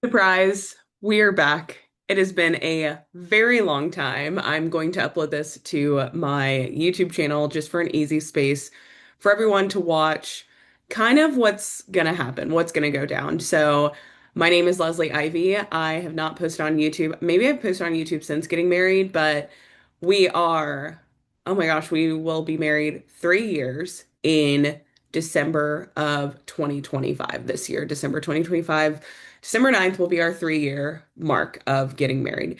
Surprise, we're back. It has been a very long time. I'm going to upload this to my YouTube channel just for an easy space for everyone to watch kind of what's going to happen, what's going to go down. So, my name is Leslie Ivy. I have not posted on YouTube. Maybe I've posted on YouTube since getting married, but we are, oh my gosh, we will be married 3 years in December of 2025 this year, December 2025. December 9th will be our 3 year mark of getting married.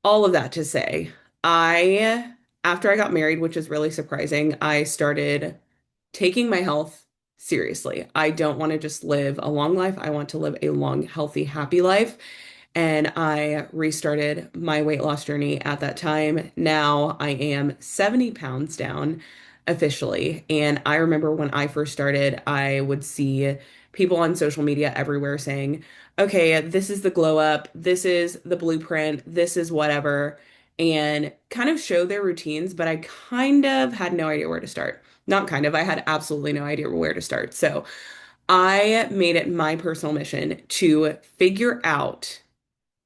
All of that to say, after I got married, which is really surprising, I started taking my health seriously. I don't want to just live a long life. I want to live a long, healthy, happy life. And I restarted my weight loss journey at that time. Now I am 70 pounds down officially. And I remember when I first started, I would see people on social media everywhere saying, okay, this is the glow up, this is the blueprint, this is whatever, and kind of show their routines. But I kind of had no idea where to start. Not kind of, I had absolutely no idea where to start. So I made it my personal mission to figure out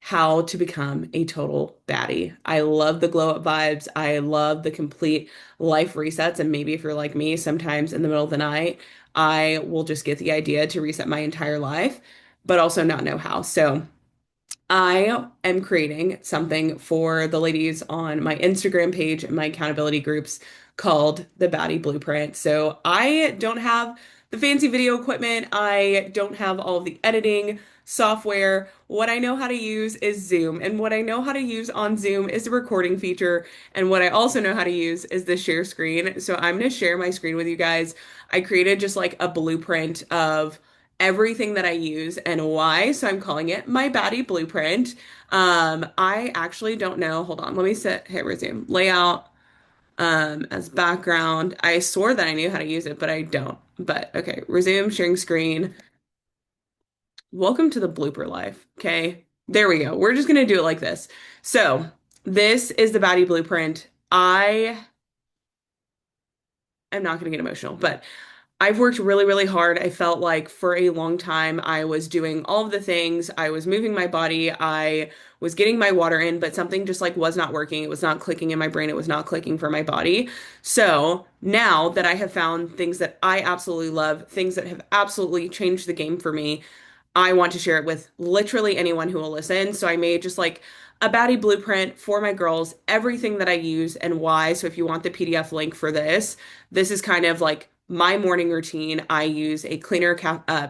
how to become a total baddie. I love the glow up vibes. I love the complete life resets. And maybe if you're like me, sometimes in the middle of the night, I will just get the idea to reset my entire life, but also not know how. So I am creating something for the ladies on my Instagram page and my accountability groups called the Baddie Blueprint. So I don't have the fancy video equipment. I don't have all of the editing software. What I know how to use is Zoom. And what I know how to use on Zoom is the recording feature. And what I also know how to use is the share screen. So I'm going to share my screen with you guys. I created just like a blueprint of everything that I use and why. So I'm calling it my Baddie Blueprint. I actually don't know. Hold on. Let me hit resume. Layout, as background. I swore that I knew how to use it, but I don't. But okay, resume sharing screen. Welcome to the blooper life. Okay. There we go. We're just gonna do it like this. So this is the Baddie Blueprint. I am not gonna get emotional, but I've worked really, really hard. I felt like for a long time I was doing all of the things. I was moving my body. I was getting my water in, but something just like was not working. It was not clicking in my brain. It was not clicking for my body. So now that I have found things that I absolutely love, things that have absolutely changed the game for me, I want to share it with literally anyone who will listen. So I made just like a Baddie blueprint for my girls, everything that I use and why. So if you want the PDF link for this, this is kind of like my morning routine. I use a cleaner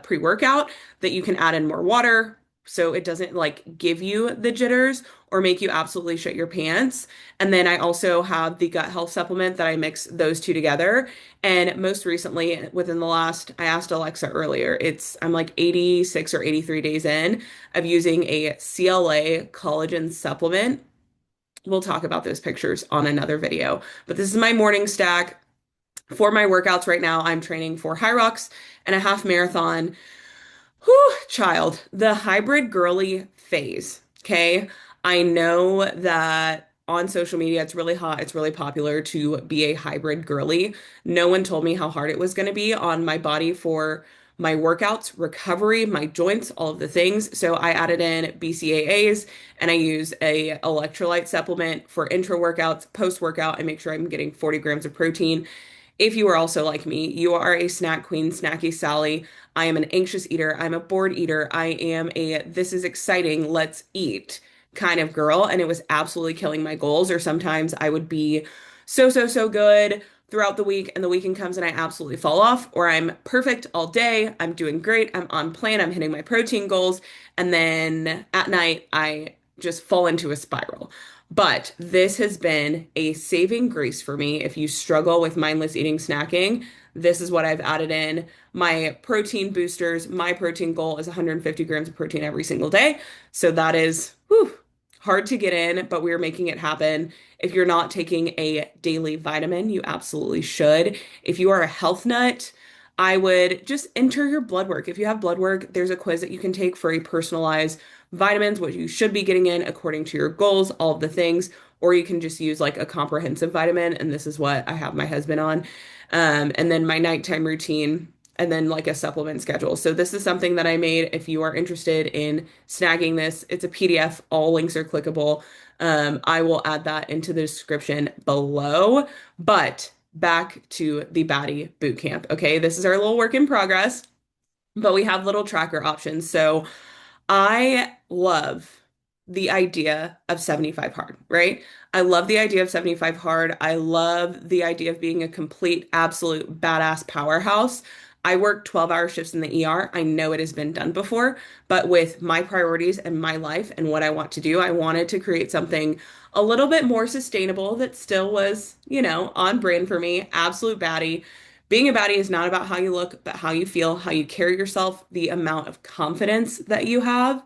pre-workout that you can add in more water so it doesn't like give you the jitters or make you absolutely shit your pants. And then I also have the gut health supplement that I mix those two together. And most recently, within the last, I asked Alexa earlier, I'm like 86 or 83 days in of using a CLA collagen supplement. We'll talk about those pictures on another video. But this is my morning stack. For my workouts right now, I'm training for high rocks and a half marathon. Whew, child, the hybrid girly phase. Okay. I know that on social media, it's really hot. It's really popular to be a hybrid girly. No one told me how hard it was going to be on my body for my workouts, recovery, my joints, all of the things. So I added in BCAAs and I use a electrolyte supplement for intra workouts, post workout. I make sure I'm getting 40 grams of protein. If you are also like me, you are a snack queen, snacky Sally. I am an anxious eater. I'm a bored eater. I am a this is exciting, let's eat kind of girl. And it was absolutely killing my goals. Or sometimes I would be so, so, so good throughout the week, and the weekend comes and I absolutely fall off, or I'm perfect all day. I'm doing great. I'm on plan. I'm hitting my protein goals. And then at night, I just fall into a spiral. But this has been a saving grace for me. If you struggle with mindless eating, snacking, this is what I've added in. My protein boosters, my protein goal is 150 grams of protein every single day. So that is hard to get in, but we're making it happen. If you're not taking a daily vitamin, you absolutely should. If you are a health nut, I would just enter your blood work. If you have blood work, there's a quiz that you can take for a personalized vitamins, what you should be getting in according to your goals, all of the things, or you can just use like a comprehensive vitamin. And this is what I have my husband on. And then my nighttime routine. and then like a supplement schedule. So this is something that I made. If you are interested in snagging this, it's a PDF. All links are clickable. I will add that into the description below. But back to the Baddie Bootcamp. Okay, this is our little work in progress, but we have little tracker options. So I love the idea of 75 hard, right? I love the idea of 75 hard. I love the idea of being a complete, absolute badass powerhouse. I work 12-hour shifts in the ER. I know it has been done before, but with my priorities and my life and what I want to do, I wanted to create something a little bit more sustainable that still was, on brand for me. Absolute baddie. Being a baddie is not about how you look, but how you feel, how you carry yourself, the amount of confidence that you have.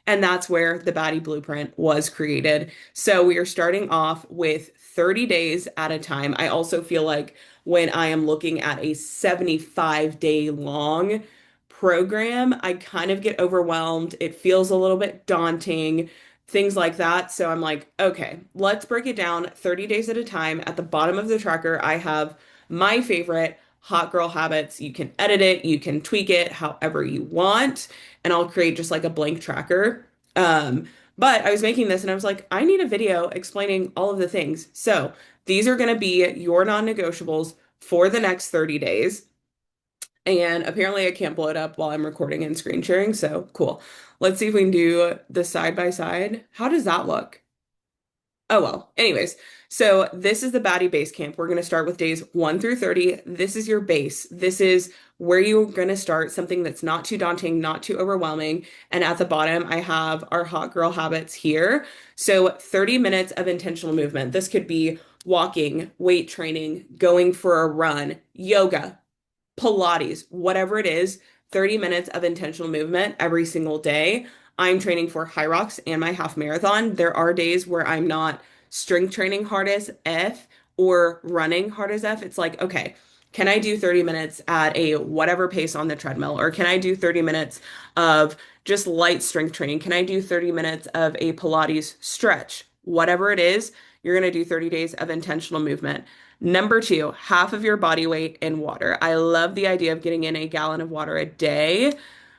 And that's where the Baddie Blueprint was created. So we are starting off with 30 days at a time. I also feel like when I am looking at a 75-day long program, I kind of get overwhelmed. It feels a little bit daunting, things like that. So I'm like, okay, let's break it down 30 days at a time. At the bottom of the tracker, I have my favorite hot girl habits. You can edit it, you can tweak it however you want, and I'll create just like a blank tracker. Um, but I was making this and I was like, I need a video explaining all of the things. So these are going to be your non-negotiables for the next 30 days. And apparently I can't blow it up while I'm recording and screen sharing. So cool. Let's see if we can do the side by side. How does that look? Oh well. Anyways, so this is the Baddie Basecamp. We're going to start with days 1 through 30. This is your base. This is where you're going to start, something that's not too daunting, not too overwhelming. And at the bottom, I have our hot girl habits here. So 30 minutes of intentional movement. This could be walking, weight training, going for a run, yoga, Pilates, whatever it is, 30 minutes of intentional movement every single day. I'm training for high rocks and my half marathon. There are days where I'm not strength training hard as F or running hard as F. It's like, okay, can I do 30 minutes at a whatever pace on the treadmill? Or can I do 30 minutes of just light strength training? Can I do 30 minutes of a Pilates stretch? Whatever it is, you're going to do 30 days of intentional movement. Number two, half of your body weight in water. I love the idea of getting in a gallon of water a day.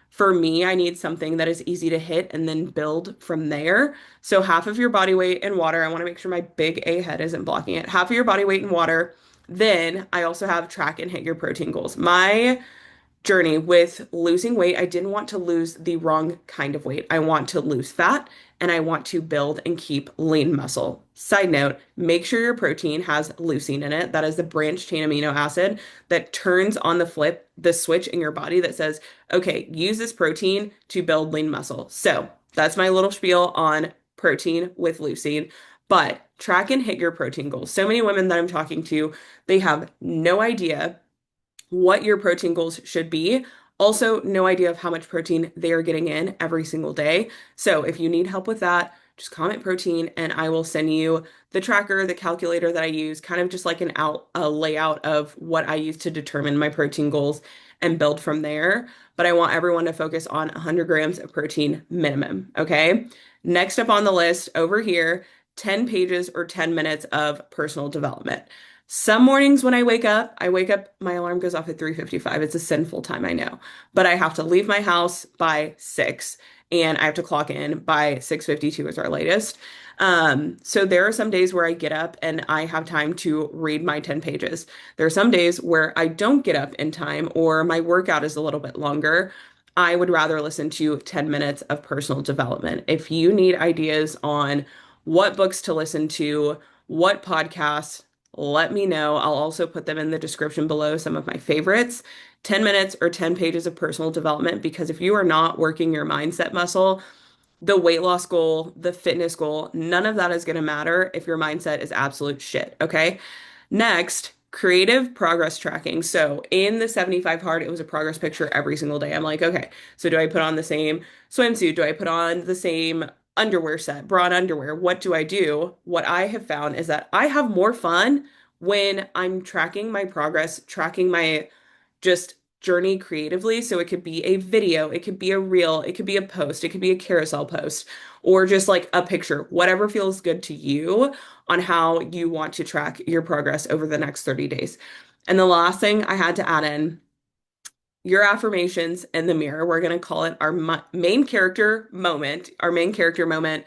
For me, I need something that is easy to hit and then build from there. So half of your body weight in water. I want to make sure my big A head isn't blocking it. Half of your body weight in water. Then I also have track and hit your protein goals. My journey with losing weight, I didn't want to lose the wrong kind of weight. I want to lose fat and I want to build and keep lean muscle. Side note, make sure your protein has leucine in it. That is the branched chain amino acid that turns on the switch in your body that says, okay, use this protein to build lean muscle. So that's my little spiel on protein with leucine. But track and hit your protein goals. So many women that I'm talking to, they have no idea what your protein goals should be. Also, no idea of how much protein they are getting in every single day. So if you need help with that, just comment protein and I will send you the tracker, the calculator that I use, kind of just like a layout of what I use to determine my protein goals and build from there. But I want everyone to focus on 100 grams of protein minimum. Okay. Next up on the list over here, 10 pages or 10 minutes of personal development. Some mornings when I wake up, my alarm goes off at 3:55. It's a sinful time, I know. But I have to leave my house by 6 and I have to clock in by 6:52 is our latest. So there are some days where I get up and I have time to read my 10 pages. There are some days where I don't get up in time or my workout is a little bit longer. I would rather listen to 10 minutes of personal development. If you need ideas on what books to listen to, what podcasts, let me know. I'll also put them in the description below, some of my favorites. 10 minutes or 10 pages of personal development, because if you are not working your mindset muscle, the weight loss goal, the fitness goal, none of that is going to matter if your mindset is absolute shit. Okay. Next, creative progress tracking. So in the 75 hard, it was a progress picture every single day. I'm like, okay, so do I put on the same swimsuit? Do I put on the same underwear set, bra and underwear? What do I do? What I have found is that I have more fun when I'm tracking my progress, tracking my just journey creatively. So it could be a video, it could be a reel, it could be a post, it could be a carousel post, or just like a picture, whatever feels good to you on how you want to track your progress over the next 30 days. And the last thing I had to add in your affirmations in the mirror. We're going to call it our main character moment. Our main character moment.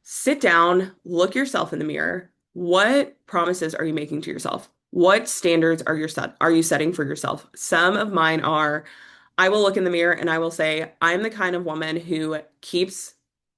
Sit down, look yourself in the mirror. What promises are you making to yourself? What standards are you setting for yourself? Some of mine are I will look in the mirror and I will say, I'm the kind of woman who keeps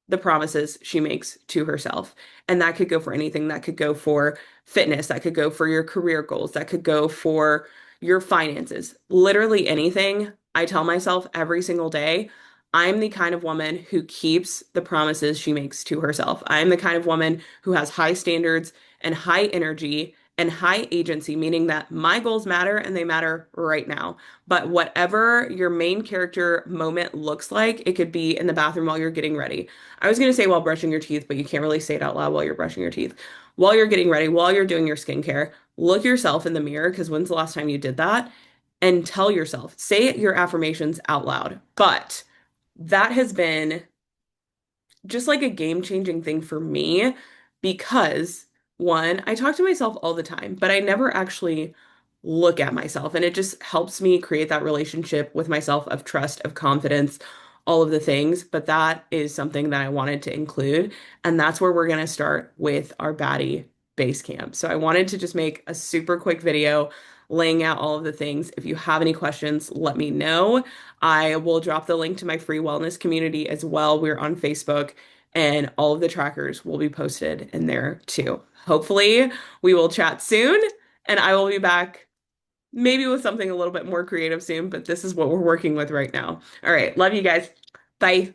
the promises she makes to herself. And that could go for anything. That could go for fitness. That could go for your career goals. That could go for your finances. Literally anything. I tell myself every single day, I'm the kind of woman who keeps the promises she makes to herself. I'm the kind of woman who has high standards and high energy and high agency, meaning that my goals matter and they matter right now. But whatever your main character moment looks like, it could be in the bathroom while you're getting ready. I was going to say while brushing your teeth, but you can't really say it out loud while you're brushing your teeth. While you're getting ready, while you're doing your skincare, look yourself in the mirror because when's the last time you did that? And tell yourself, say your affirmations out loud. But that has been just like a game-changing thing for me because one, I talk to myself all the time, but I never actually look at myself. And it just helps me create that relationship with myself of trust, of confidence, all of the things. But that is something that I wanted to include. And that's where we're going to start with our Baddie Basecamp. So I wanted to just make a super quick video laying out all of the things. If you have any questions, let me know. I will drop the link to my free wellness community as well. We're on Facebook, and all of the trackers will be posted in there too. Hopefully, we will chat soon, and I will be back maybe with something a little bit more creative soon, but this is what we're working with right now. All right, love you guys. Bye.